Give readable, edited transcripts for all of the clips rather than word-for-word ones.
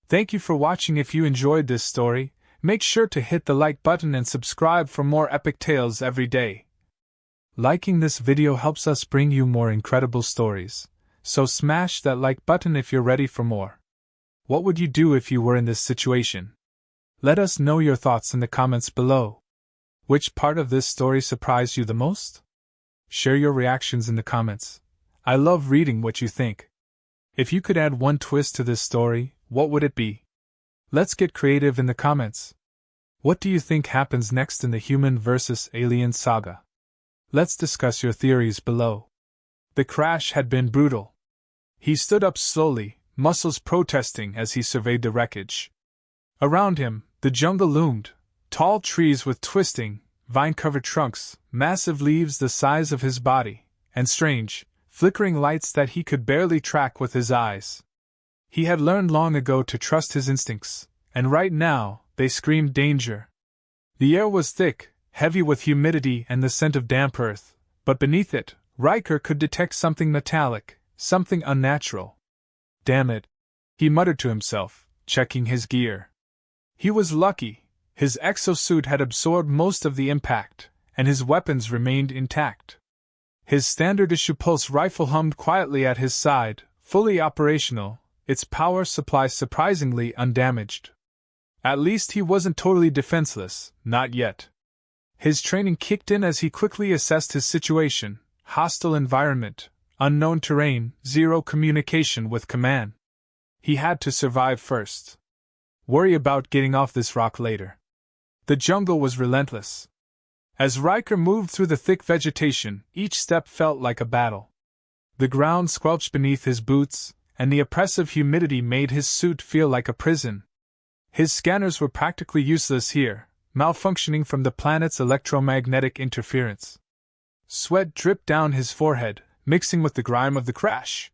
Thank you for watching. If you enjoyed this story, make sure to hit the like button and subscribe for more epic tales every day. Liking this video helps us bring you more incredible stories, so smash that like button if you're ready for more. What would you do if you were in this situation? Let us know your thoughts in the comments below. Which part of this story surprised you the most? Share your reactions in the comments. I love reading what you think. If you could add one twist to this story, what would it be? Let's get creative in the comments. What do you think happens next in the human versus alien saga? Let's discuss your theories below. The crash had been brutal. He stood up slowly, muscles protesting as he surveyed the wreckage. Around him, the jungle loomed, tall trees with twisting, vine-covered trunks, massive leaves the size of his body, and strange, flickering lights that he could barely track with his eyes. He had learned long ago to trust his instincts, and right now, they screamed danger. The air was thick, heavy with humidity and the scent of damp earth, but beneath it, Riker could detect something metallic, something unnatural. Damn it, he muttered to himself, checking his gear. He was lucky. His exosuit had absorbed most of the impact, and his weapons remained intact. His standard-issue pulse rifle hummed quietly at his side, fully operational, its power supply surprisingly undamaged. At least he wasn't totally defenseless, not yet. His training kicked in as he quickly assessed his situation: hostile environment, unknown terrain, zero communication with command. He had to survive first. Worry about getting off this rock later. The jungle was relentless. As Riker moved through the thick vegetation, each step felt like a battle. The ground squelched beneath his boots, and the oppressive humidity made his suit feel like a prison. His scanners were practically useless here, malfunctioning from the planet's electromagnetic interference. Sweat dripped down his forehead, mixing with the grime of the crash.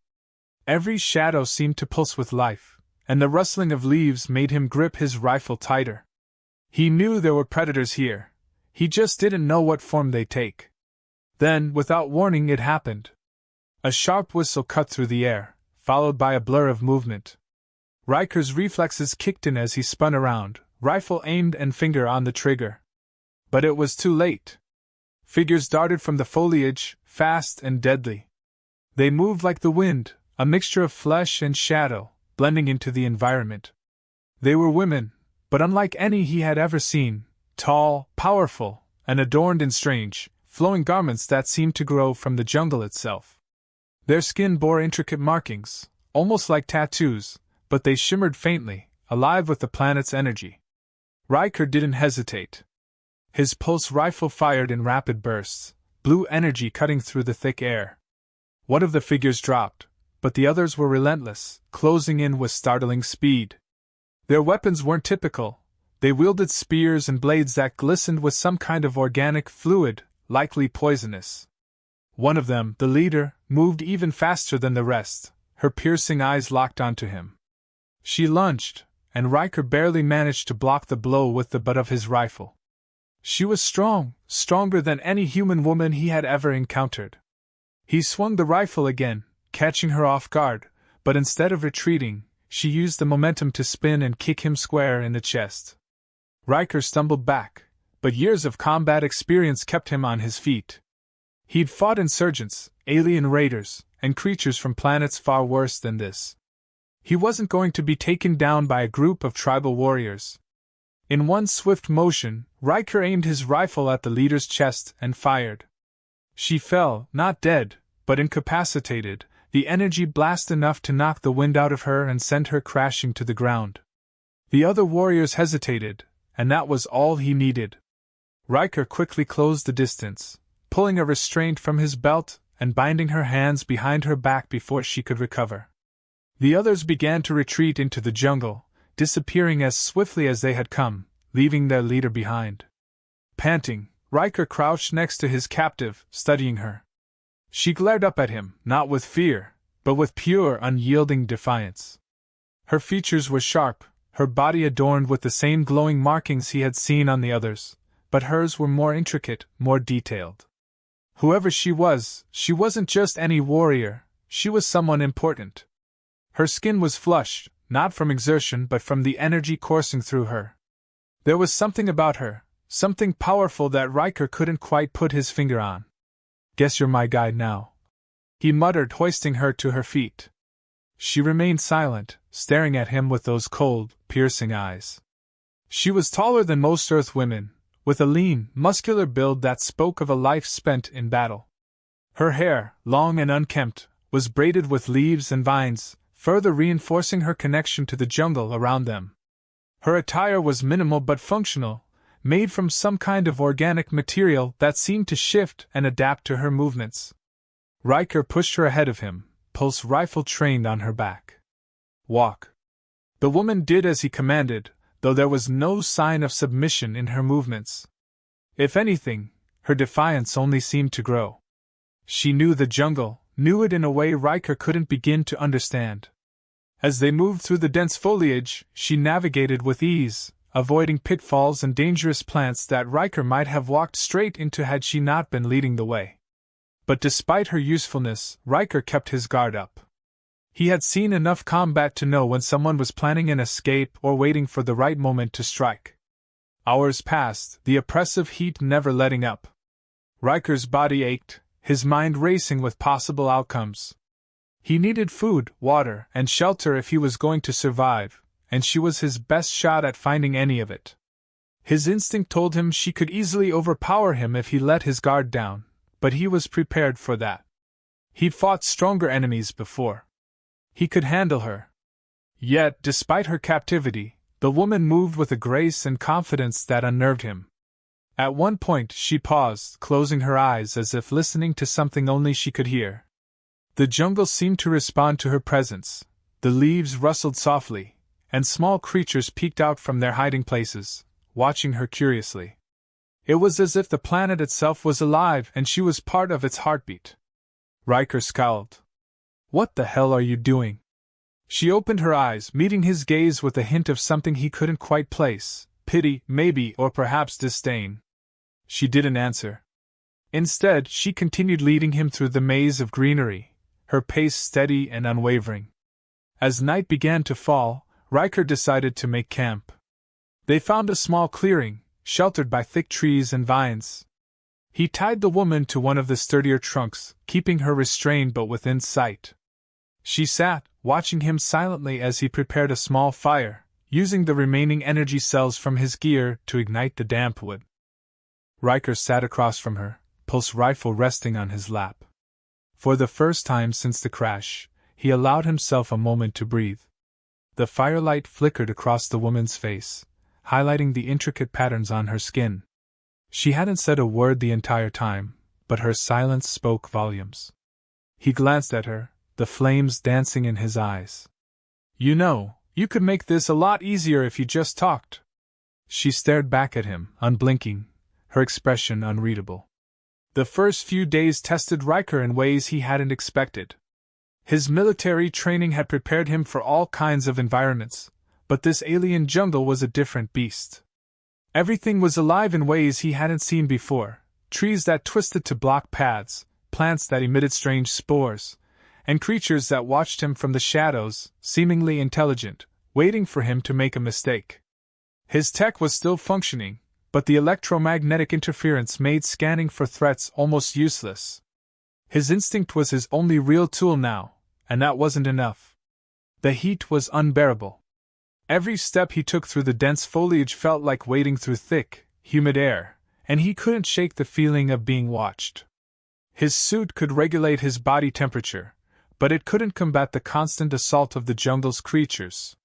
Every shadow seemed to pulse with life, and the rustling of leaves made him grip his rifle tighter. He knew there were predators here. He just didn't know what form they'd take. Then, without warning, it happened. A sharp whistle cut through the air, followed by a blur of movement. Riker's reflexes kicked in as he spun around, rifle aimed and finger on the trigger. But it was too late. Figures darted from the foliage, fast and deadly. They moved like the wind, a mixture of flesh and shadow, blending into the environment. They were women, but unlike any he had ever seen, tall, powerful, and adorned in strange, flowing garments that seemed to grow from the jungle itself. Their skin bore intricate markings, almost like tattoos, but they shimmered faintly, alive with the planet's energy. Riker didn't hesitate. His pulse rifle fired in rapid bursts, blue energy cutting through the thick air. One of the figures dropped, but the others were relentless, closing in with startling speed. Their weapons weren't typical. They wielded spears and blades that glistened with some kind of organic fluid, likely poisonous. One of them, the leader, moved even faster than the rest, her piercing eyes locked onto him. She lunged, and Riker barely managed to block the blow with the butt of his rifle. She was strong, stronger than any human woman he had ever encountered. He swung the rifle again, catching her off guard, but instead of retreating, she used the momentum to spin and kick him square in the chest. Riker stumbled back, but years of combat experience kept him on his feet. He'd fought insurgents, alien raiders, and creatures from planets far worse than this. He wasn't going to be taken down by a group of tribal warriors. In one swift motion, Riker aimed his rifle at the leader's chest and fired. She fell, not dead, but incapacitated, the energy blast enough to knock the wind out of her and send her crashing to the ground. The other warriors hesitated, and that was all he needed. Riker quickly closed the distance, pulling a restraint from his belt and binding her hands behind her back before she could recover. The others began to retreat into the jungle, disappearing as swiftly as they had come, leaving their leader behind. Panting, Riker crouched next to his captive, studying her. She glared up at him, not with fear, but with pure, unyielding defiance. Her features were sharp, her body adorned with the same glowing markings he had seen on the others, but hers were more intricate, more detailed. Whoever she wasn't just any warrior, she was someone important. Her skin was flushed, not from exertion but from the energy coursing through her. There was something about her, something powerful that Riker couldn't quite put his finger on. "Guess you're my guide now," he muttered, hoisting her to her feet. She remained silent, staring at him with those cold, piercing eyes. She was taller than most Earth women, with a lean, muscular build that spoke of a life spent in battle. Her hair, long and unkempt, was braided with leaves and vines, further reinforcing her connection to the jungle around them. Her attire was minimal but functional, made from some kind of organic material that seemed to shift and adapt to her movements. Riker pushed her ahead of him, pulse rifle trained on her back. "Walk." The woman did as he commanded, though there was no sign of submission in her movements. If anything, her defiance only seemed to grow. She knew the jungle, knew it in a way Riker couldn't begin to understand. As they moved through the dense foliage, she navigated with ease, avoiding pitfalls and dangerous plants that Riker might have walked straight into had she not been leading the way. But despite her usefulness, Riker kept his guard up. He had seen enough combat to know when someone was planning an escape or waiting for the right moment to strike. Hours passed, the oppressive heat never letting up. Riker's body ached, his mind racing with possible outcomes. He needed food, water, and shelter if he was going to survive, and she was his best shot at finding any of it. His instinct told him she could easily overpower him if he let his guard down, but he was prepared for that. He'd fought stronger enemies before. He could handle her. Yet, despite her captivity, the woman moved with a grace and confidence that unnerved him. At one point she paused, closing her eyes as if listening to something only she could hear. The jungle seemed to respond to her presence. The leaves rustled softly, and small creatures peeked out from their hiding places, watching her curiously. It was as if the planet itself was alive and she was part of its heartbeat. Riker scowled. "What the hell are you doing?" She opened her eyes, meeting his gaze with a hint of something he couldn't quite place, pity, maybe, or perhaps disdain. She didn't answer. Instead, she continued leading him through the maze of greenery, her pace steady and unwavering. As night began to fall, Riker decided to make camp. They found a small clearing, sheltered by thick trees and vines. He tied the woman to one of the sturdier trunks, keeping her restrained but within sight. She sat, watching him silently as he prepared a small fire, using the remaining energy cells from his gear to ignite the damp wood. Riker sat across from her, pulse rifle resting on his lap. For the first time since the crash, he allowed himself a moment to breathe. The firelight flickered across the woman's face, highlighting the intricate patterns on her skin. She hadn't said a word the entire time, but her silence spoke volumes. He glanced at her, the flames dancing in his eyes. "You know, you could make this a lot easier if you just talked." She stared back at him, unblinking, her expression unreadable. The first few days tested Riker in ways he hadn't expected. His military training had prepared him for all kinds of environments, but this alien jungle was a different beast. Everything was alive in ways he hadn't seen before, trees that twisted to block paths, plants that emitted strange spores, and creatures that watched him from the shadows, seemingly intelligent, waiting for him to make a mistake. His tech was still functioning, but the electromagnetic interference made scanning for threats almost useless. His instinct was his only real tool now, and that wasn't enough. The heat was unbearable. Every step he took through the dense foliage felt like wading through thick, humid air, and he couldn't shake the feeling of being watched. His suit could regulate his body temperature, but it couldn't combat the constant assault of the jungle's creatures.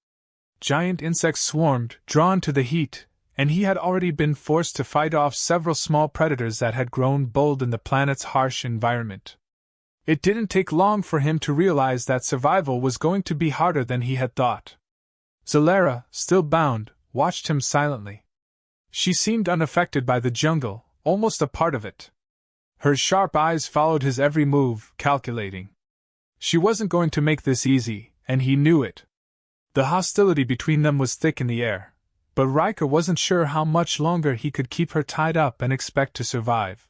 Giant insects swarmed, drawn to the heat, and he had already been forced to fight off several small predators that had grown bold in the planet's harsh environment. It didn't take long for him to realize that survival was going to be harder than he had thought. Zalera, still bound, watched him silently. She seemed unaffected by the jungle, almost a part of it. Her sharp eyes followed his every move, calculating. She wasn't going to make this easy, and he knew it. The hostility between them was thick in the air, but Riker wasn't sure how much longer he could keep her tied up and expect to survive.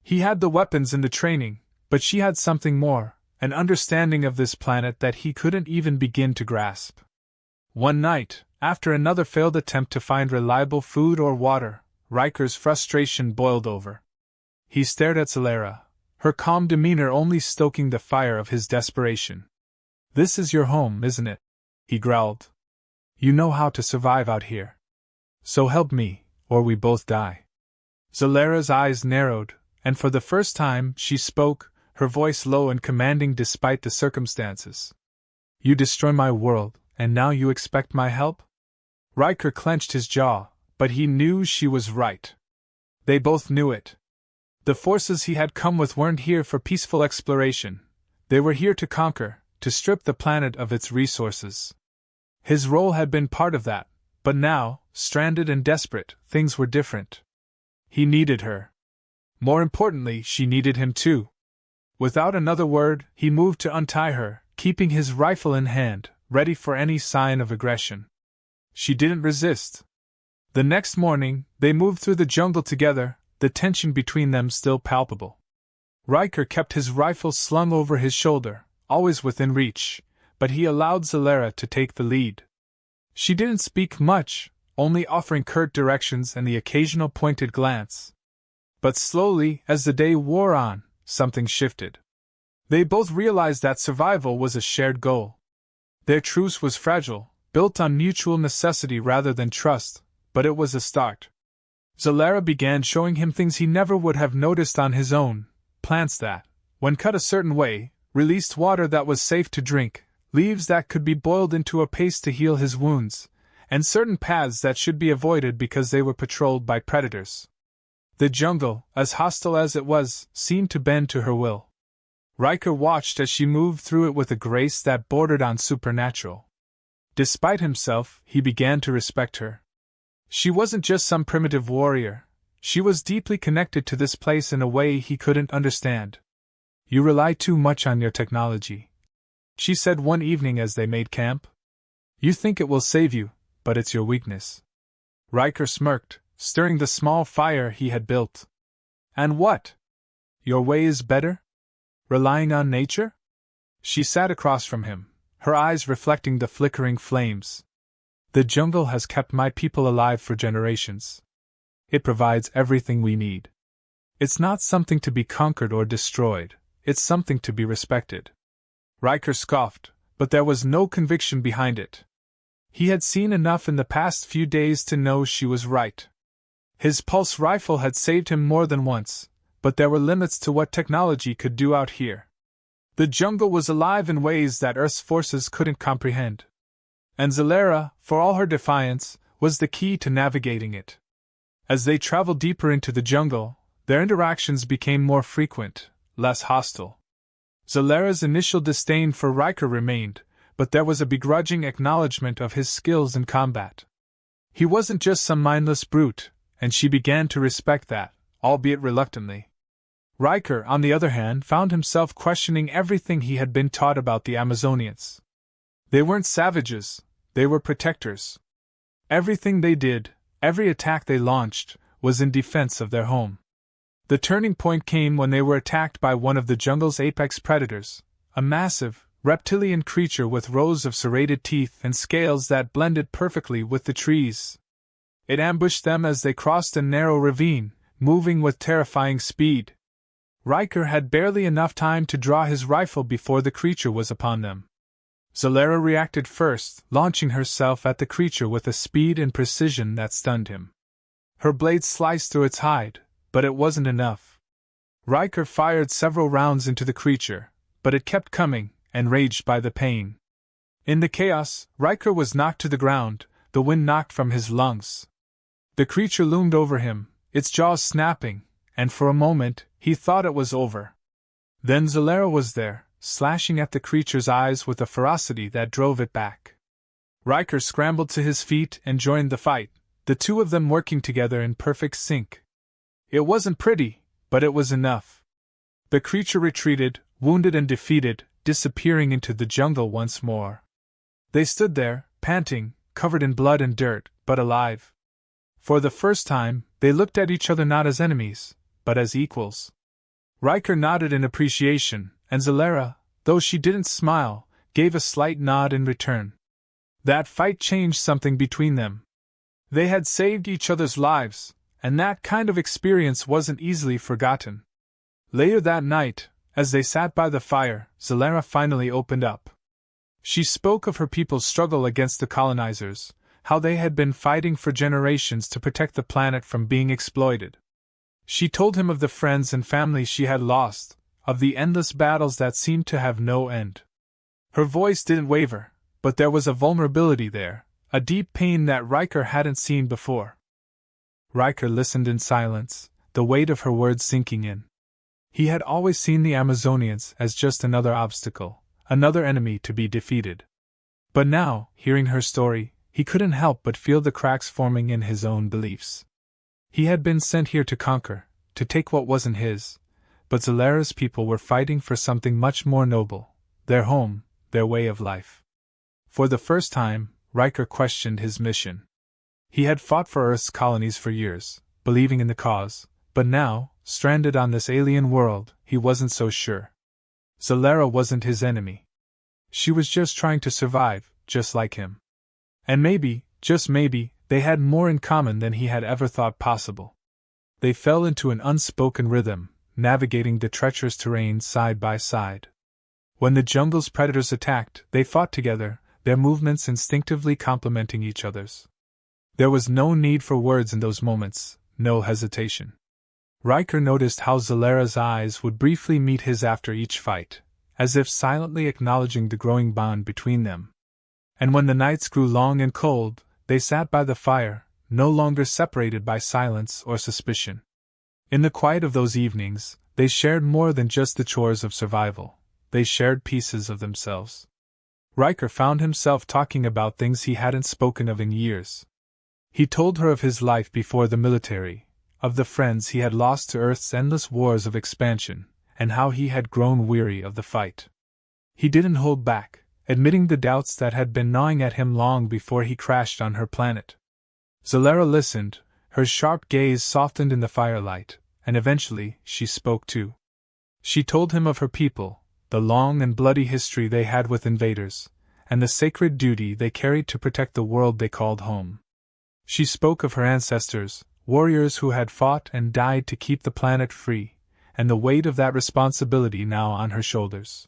He had the weapons and the training, but she had something more, an understanding of this planet that he couldn't even begin to grasp. One night, after another failed attempt to find reliable food or water, Riker's frustration boiled over. He stared at Zalera, her calm demeanor only stoking the fire of his desperation. "This is your home, isn't it?" he growled. "You know how to survive out here. So help me, or we both die." Zalera's eyes narrowed, and for the first time she spoke, her voice low and commanding despite the circumstances. "You destroy my world, and now you expect my help?" Riker clenched his jaw, but he knew she was right. They both knew it. The forces he had come with weren't here for peaceful exploration. They were here to conquer, to strip the planet of its resources. His role had been part of that, but now, stranded and desperate, things were different. He needed her. More importantly, she needed him too. Without another word, he moved to untie her, keeping his rifle in hand, ready for any sign of aggression. She didn't resist. The next morning, they moved through the jungle together, the tension between them still palpable. Riker kept his rifle slung over his shoulder, always within reach, but he allowed Zalera to take the lead. She didn't speak much, only offering curt directions and the occasional pointed glance. But slowly, as the day wore on, something shifted. They both realized that survival was a shared goal. Their truce was fragile, built on mutual necessity rather than trust, but it was a start. Zalera began showing him things he never would have noticed on his own: plants that, when cut a certain way, released water that was safe to drink, leaves that could be boiled into a paste to heal his wounds, and certain paths that should be avoided because they were patrolled by predators. The jungle, as hostile as it was, seemed to bend to her will. Riker watched as she moved through it with a grace that bordered on supernatural. Despite himself, he began to respect her. She wasn't just some primitive warrior. She was deeply connected to this place in a way he couldn't understand. "You rely too much on your technology," she said one evening as they made camp. "You think it will save you, but it's your weakness." Riker smirked, stirring the small fire he had built. "And what? Your way is better? Relying on nature?" She sat across from him, her eyes reflecting the flickering flames. "The jungle has kept my people alive for generations. It provides everything we need. It's not something to be conquered or destroyed, it's something to be respected." Riker scoffed, but there was no conviction behind it. He had seen enough in the past few days to know she was right. His pulse rifle had saved him more than once, but there were limits to what technology could do out here. The jungle was alive in ways that Earth's forces couldn't comprehend. And Zalera, for all her defiance, was the key to navigating it. As they traveled deeper into the jungle, their interactions became more frequent, less hostile. Zalera's initial disdain for Riker remained, but there was a begrudging acknowledgement of his skills in combat. He wasn't just some mindless brute, and she began to respect that, albeit reluctantly. Riker, on the other hand, found himself questioning everything he had been taught about the Amazonians. They weren't savages, they were protectors. Everything they did, every attack they launched, was in defense of their home. The turning point came when they were attacked by one of the jungle's apex predators, a massive, reptilian creature with rows of serrated teeth and scales that blended perfectly with the trees. It ambushed them as they crossed a narrow ravine, moving with terrifying speed. Riker had barely enough time to draw his rifle before the creature was upon them. Zalera reacted first, launching herself at the creature with a speed and precision that stunned him. Her blade sliced through its hide, but it wasn't enough. Riker fired several rounds into the creature, but it kept coming, enraged by the pain. In the chaos, Riker was knocked to the ground, the wind knocked from his lungs. The creature loomed over him, its jaws snapping, and for a moment, he thought it was over. Then Zalera was there, slashing at the creature's eyes with a ferocity that drove it back. Riker scrambled to his feet and joined the fight, the two of them working together in perfect sync. It wasn't pretty, but it was enough. The creature retreated, wounded and defeated, disappearing into the jungle once more. They stood there, panting, covered in blood and dirt, but alive. For the first time, they looked at each other not as enemies, but as equals. Riker nodded in appreciation, and Zalera, though she didn't smile, gave a slight nod in return. That fight changed something between them. They had saved each other's lives, and that kind of experience wasn't easily forgotten. Later that night, as they sat by the fire, Zelera finally opened up. She spoke of her people's struggle against the colonizers, how they had been fighting for generations to protect the planet from being exploited. She told him of the friends and family she had lost, of the endless battles that seemed to have no end. Her voice didn't waver, but there was a vulnerability there, a deep pain that Riker hadn't seen before. Riker listened in silence, the weight of her words sinking in. He had always seen the Amazonians as just another obstacle, another enemy to be defeated. But now, hearing her story, he couldn't help but feel the cracks forming in his own beliefs. He had been sent here to conquer, to take what wasn't his, but Zelera's people were fighting for something much more noble, their home, their way of life. For the first time, Riker questioned his mission. He had fought for Earth's colonies for years, believing in the cause, but now, stranded on this alien world, he wasn't so sure. Zelera wasn't his enemy. She was just trying to survive, just like him. And maybe, just maybe, they had more in common than he had ever thought possible. They fell into an unspoken rhythm, navigating the treacherous terrain side by side. When the jungle's predators attacked, they fought together, their movements instinctively complementing each other's. There was no need for words in those moments, no hesitation. Riker noticed how Zelera's eyes would briefly meet his after each fight, as if silently acknowledging the growing bond between them. And when the nights grew long and cold, they sat by the fire, no longer separated by silence or suspicion. In the quiet of those evenings, they shared more than just the chores of survival. They shared pieces of themselves. Riker found himself talking about things he hadn't spoken of in years. He told her of his life before the military, of the friends he had lost to Earth's endless wars of expansion, and how he had grown weary of the fight. He didn't hold back, admitting the doubts that had been gnawing at him long before he crashed on her planet. Zelera listened, her sharp gaze softened in the firelight, and eventually she spoke too. She told him of her people, the long and bloody history they had with invaders, and the sacred duty they carried to protect the world they called home. She spoke of her ancestors, warriors who had fought and died to keep the planet free, and the weight of that responsibility now on her shoulders.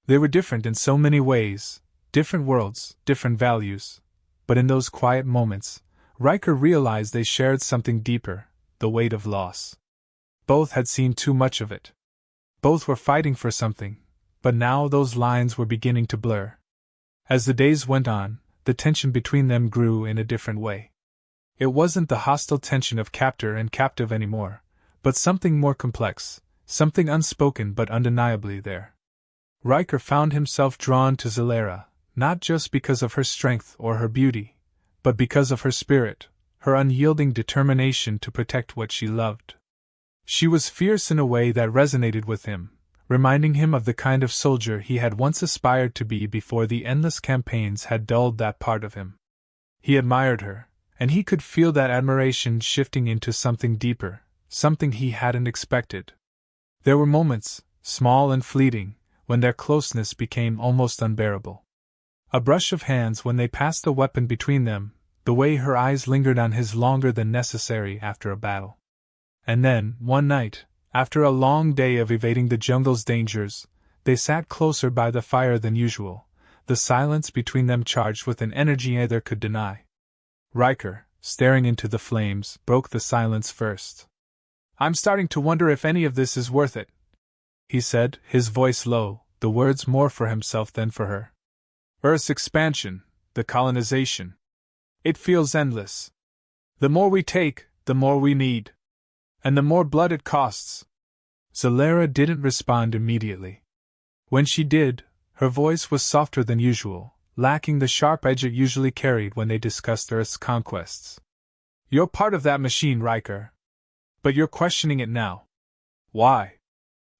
They were different in so many ways, different worlds, different values, but in those quiet moments, Riker realized they shared something deeper, the weight of loss. Both had seen too much of it. Both were fighting for something, but now those lines were beginning to blur. As the days went on, the tension between them grew in a different way. It wasn't the hostile tension of captor and captive anymore, but something more complex, something unspoken but undeniably there. Riker found himself drawn to Zelera, not just because of her strength or her beauty, but because of her spirit, her unyielding determination to protect what she loved. She was fierce in a way that resonated with him, reminding him of the kind of soldier he had once aspired to be before the endless campaigns had dulled that part of him. He admired her, and he could feel that admiration shifting into something deeper, something he hadn't expected. There were moments, small and fleeting, when their closeness became almost unbearable. A brush of hands when they passed the weapon between them, the way her eyes lingered on his longer than necessary after a battle. And then, one night, after a long day of evading the jungle's dangers, they sat closer by the fire than usual, the silence between them charged with an energy neither could deny. Riker, staring into the flames, broke the silence first. "I'm starting to wonder if any of this is worth it," he said, his voice low, the words more for himself than for her. "Earth's expansion, the colonization. It feels endless. The more we take, the more we need. And the more blood it costs." Zelera didn't respond immediately. When she did, her voice was softer than usual, lacking the sharp edge it usually carried when they discussed Earth's conquests. "You're part of that machine, Riker. But you're questioning it now. Why?"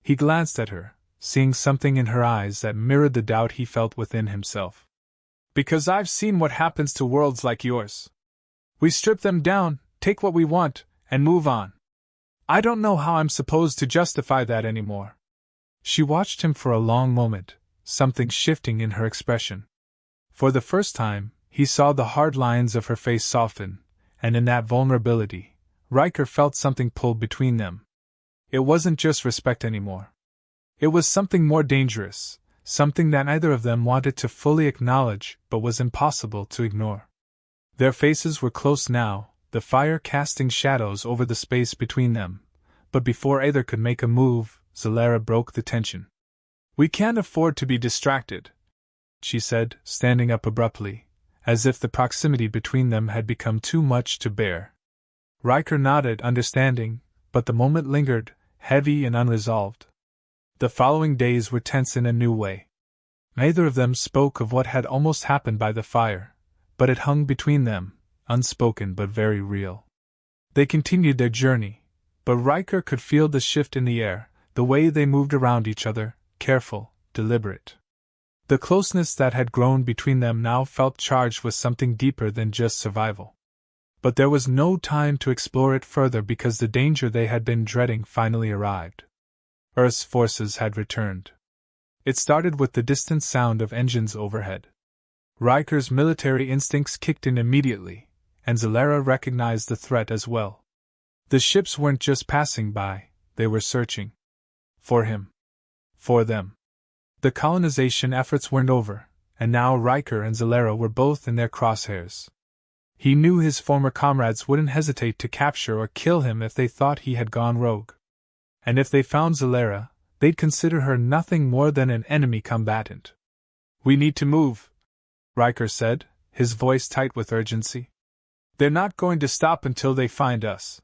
He glanced at her, seeing something in her eyes that mirrored the doubt he felt within himself. "Because I've seen what happens to worlds like yours. We strip them down, take what we want, and move on. I don't know how I'm supposed to justify that anymore." She watched him for a long moment, something shifting in her expression. For the first time, He saw the hard lines of her face soften, and in that vulnerability, Riker felt something pull between them. It wasn't just respect anymore. It was something more dangerous, something that neither of them wanted to fully acknowledge but was impossible to ignore. Their faces were close now, the fire casting shadows over the space between them, but before either could make a move, Zalera broke the tension. "We can't afford to be distracted," she said, standing up abruptly, as if the proximity between them had become too much to bear. Riker nodded, understanding, but the moment lingered, heavy and unresolved. The following days were tense in a new way. Neither of them spoke of what had almost happened by the fire, but it hung between them, unspoken but very real. They continued their journey, but Riker could feel the shift in the air, the way they moved around each other, careful, deliberate. The closeness that had grown between them now felt charged with something deeper than just survival. But there was no time to explore it further because the danger they had been dreading finally arrived. Earth's forces had returned. It started with the distant sound of engines overhead. Riker's military instincts kicked in immediately, and Zalera recognized the threat as well. The ships weren't just passing by, they were searching. For him. For them. The colonization efforts weren't over, and now Riker and Zalera were both in their crosshairs. He knew his former comrades wouldn't hesitate to capture or kill him if they thought he had gone rogue. And if they found Zalera, they'd consider her nothing more than an enemy combatant. "We need to move," Riker said, his voice tight with urgency. "They're not going to stop until they find us."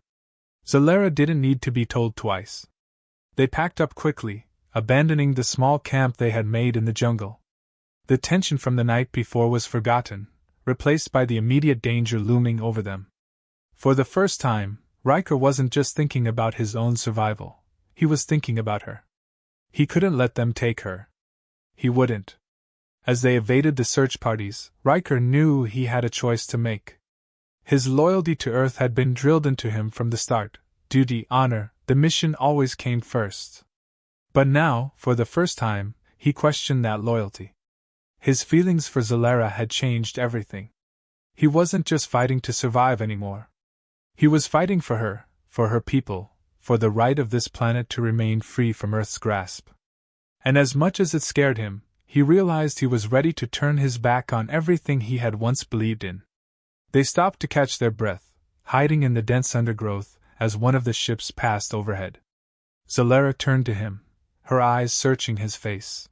Zalera didn't need to be told twice. They packed up quickly, abandoning the small camp they had made in the jungle. The tension from the night before was forgotten, replaced by the immediate danger looming over them. For the first time, Riker wasn't just thinking about his own survival, he was thinking about her. He couldn't let them take her. He wouldn't. As they evaded the search parties, Riker knew he had a choice to make. His loyalty to Earth had been drilled into him from the start. Duty, honor, the mission always came first. But now, for the first time, he questioned that loyalty. His feelings for Zalera had changed everything. He wasn't just fighting to survive anymore. He was fighting for her people, for the right of this planet to remain free from Earth's grasp. And as much as it scared him, he realized he was ready to turn his back on everything he had once believed in. They stopped to catch their breath, hiding in the dense undergrowth, as one of the ships passed overhead. Zalera turned to him, her eyes searching his face.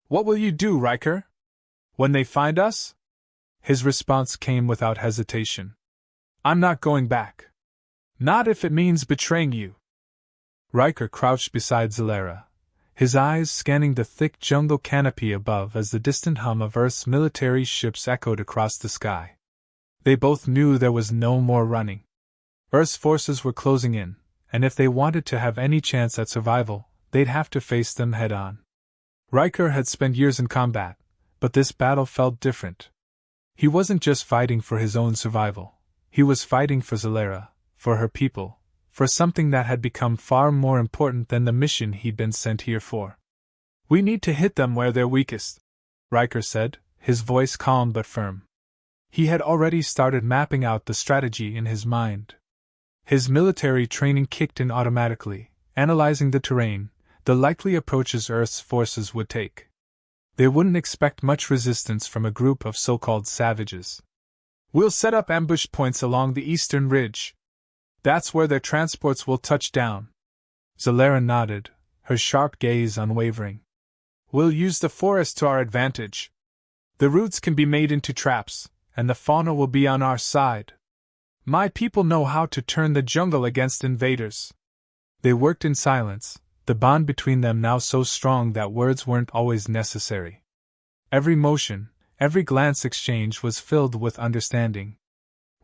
"What will you do, Riker? When they find us?" His response came without hesitation. "I'm not going back. Not if it means betraying you." Riker crouched beside Zalera, his eyes scanning the thick jungle canopy above as the distant hum of Earth's military ships echoed across the sky. They both knew there was no more running. Earth's forces were closing in, and if they wanted to have any chance at survival, they'd have to face them head-on. Riker had spent years in combat, but this battle felt different. He wasn't just fighting for his own survival, he was fighting for Zalera, for her people, for something that had become far more important than the mission he'd been sent here for. "We need to hit them where they're weakest," Riker said, his voice calm but firm. He had already started mapping out the strategy in his mind. His military training kicked in automatically, analyzing the terrain, the likely approaches Earth's forces would take. They wouldn't expect much resistance from a group of so-called savages. "We'll set up ambush points along the eastern ridge. That's where their transports will touch down." Zalera nodded, her sharp gaze unwavering. "We'll use the forest to our advantage. The roots can be made into traps, and the fauna will be on our side. My people know how to turn the jungle against invaders." They worked in silence, the bond between them now so strong that words weren't always necessary. Every motion, every glance exchanged was filled with understanding.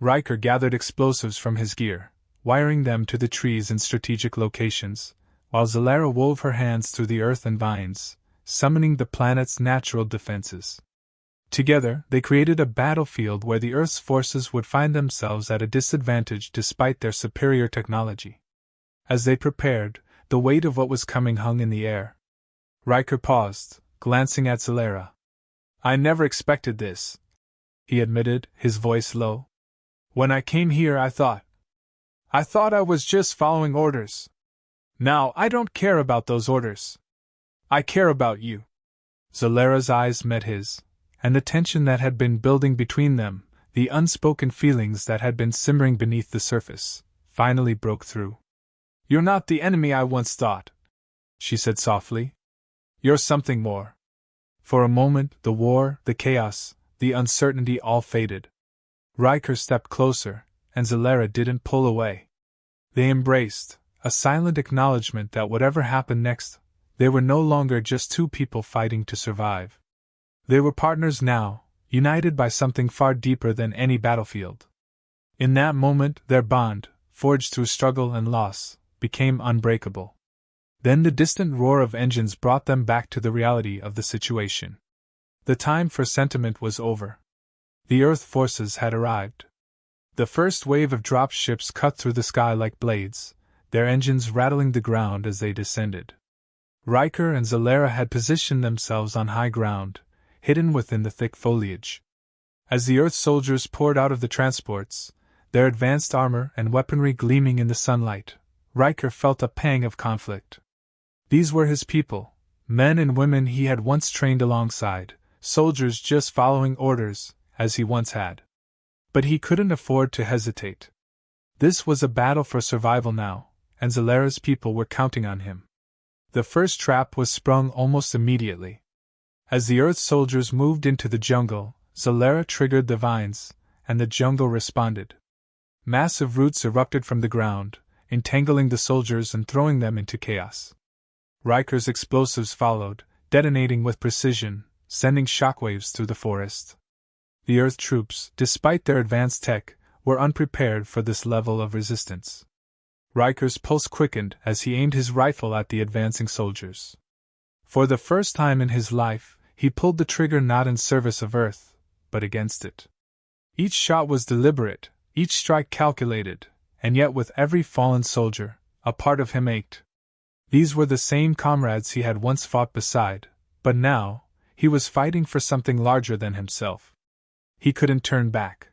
Riker gathered explosives from his gear, wiring them to the trees in strategic locations, while Zalera wove her hands through the earth and vines, summoning the planet's natural defenses. Together, they created a battlefield where the Earth's forces would find themselves at a disadvantage despite their superior technology. As they prepared, the weight of what was coming hung in the air. Riker paused, glancing at Zalera. "I never expected this," he admitted, his voice low. When I came here I thought I was just following orders. Now I don't care about those orders. I care about you. Zalera's eyes met his, and the tension that had been building between them, the unspoken feelings that had been simmering beneath the surface, finally broke through. You're not the enemy I once thought, she said softly. You're something more. For a moment, the war, the chaos, the uncertainty all faded. Riker stepped closer, and Zalera didn't pull away. They embraced, a silent acknowledgement that whatever happened next, they were no longer just two people fighting to survive. They were partners now, united by something far deeper than any battlefield. In that moment, their bond, forged through struggle and loss, became unbreakable. Then the distant roar of engines brought them back to the reality of the situation. The time for sentiment was over. The Earth forces had arrived. The first wave of drop ships cut through the sky like blades, their engines rattling the ground as they descended. Riker and Zalera had positioned themselves on high ground, hidden within the thick foliage. As the Earth soldiers poured out of the transports, their advanced armor and weaponry gleaming in the sunlight, Riker felt a pang of conflict. These were his people, men and women he had once trained alongside, soldiers just following orders, as he once had. But he couldn't afford to hesitate. This was a battle for survival now, and Zalera's people were counting on him. The first trap was sprung almost immediately. As the Earth soldiers moved into the jungle, Zalera triggered the vines, and the jungle responded. Massive roots erupted from the ground, entangling the soldiers and throwing them into chaos. Riker's explosives followed, detonating with precision, sending shockwaves through the forest. The Earth troops, despite their advanced tech, were unprepared for this level of resistance. Riker's pulse quickened as he aimed his rifle at the advancing soldiers. For the first time in his life, he pulled the trigger not in service of Earth, but against it. Each shot was deliberate, each strike calculated, and yet with every fallen soldier, a part of him ached. These were the same comrades he had once fought beside, but now, he was fighting for something larger than himself. He couldn't turn back.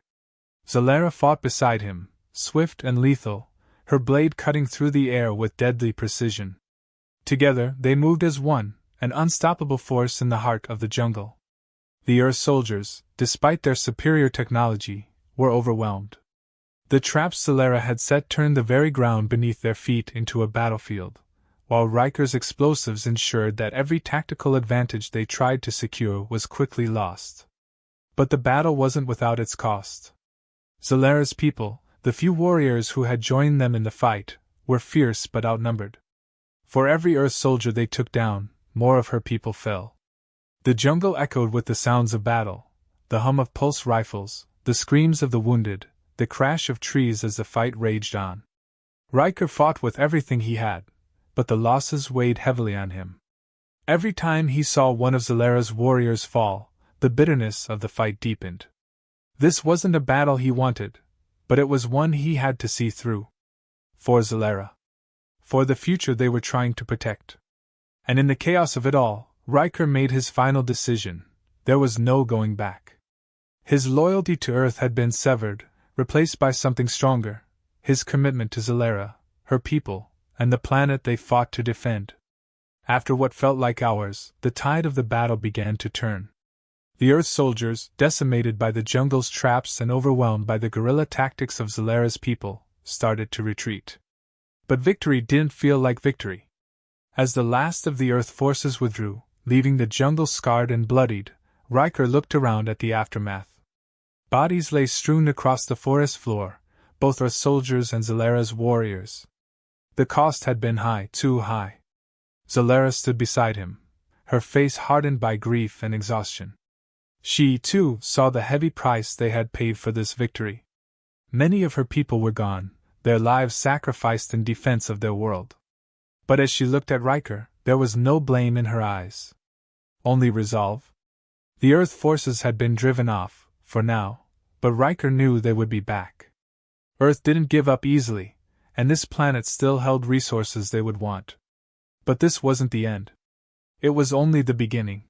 Zalera fought beside him, swift and lethal, her blade cutting through the air with deadly precision. Together, they moved as one, an unstoppable force in the heart of the jungle. The Earth soldiers, despite their superior technology, were overwhelmed. The traps Zalera had set turned the very ground beneath their feet into a battlefield, while Riker's explosives ensured that every tactical advantage they tried to secure was quickly lost. But the battle wasn't without its cost. Zalera's people, the few warriors who had joined them in the fight, were fierce but outnumbered. For every Earth soldier they took down, more of her people fell. The jungle echoed with the sounds of battle, the hum of pulse rifles, the screams of the wounded, the crash of trees as the fight raged on. Riker fought with everything he had, but the losses weighed heavily on him. Every time he saw one of Zalera's warriors fall, the bitterness of the fight deepened. This wasn't a battle he wanted, but it was one he had to see through. For Zalera. For the future they were trying to protect. And in the chaos of it all, Riker made his final decision. There was no going back. His loyalty to Earth had been severed, replaced by something stronger, his commitment to Zalera, her people, and the planet they fought to defend. After what felt like hours, the tide of the battle began to turn. The Earth soldiers, decimated by the jungle's traps and overwhelmed by the guerrilla tactics of Zalera's people, started to retreat. But victory didn't feel like victory. As the last of the Earth forces withdrew, leaving the jungle scarred and bloodied, Riker looked around at the aftermath. Bodies lay strewn across the forest floor, both Earth soldiers and Zalera's warriors. The cost had been high, too high. Zalera stood beside him, her face hardened by grief and exhaustion. She, too, saw the heavy price they had paid for this victory. Many of her people were gone, their lives sacrificed in defense of their world. But as she looked at Riker, there was no blame in her eyes. Only resolve. The Earth forces had been driven off, for now, but Riker knew they would be back. Earth didn't give up easily, and this planet still held resources they would want. But this wasn't the end. It was only the beginning.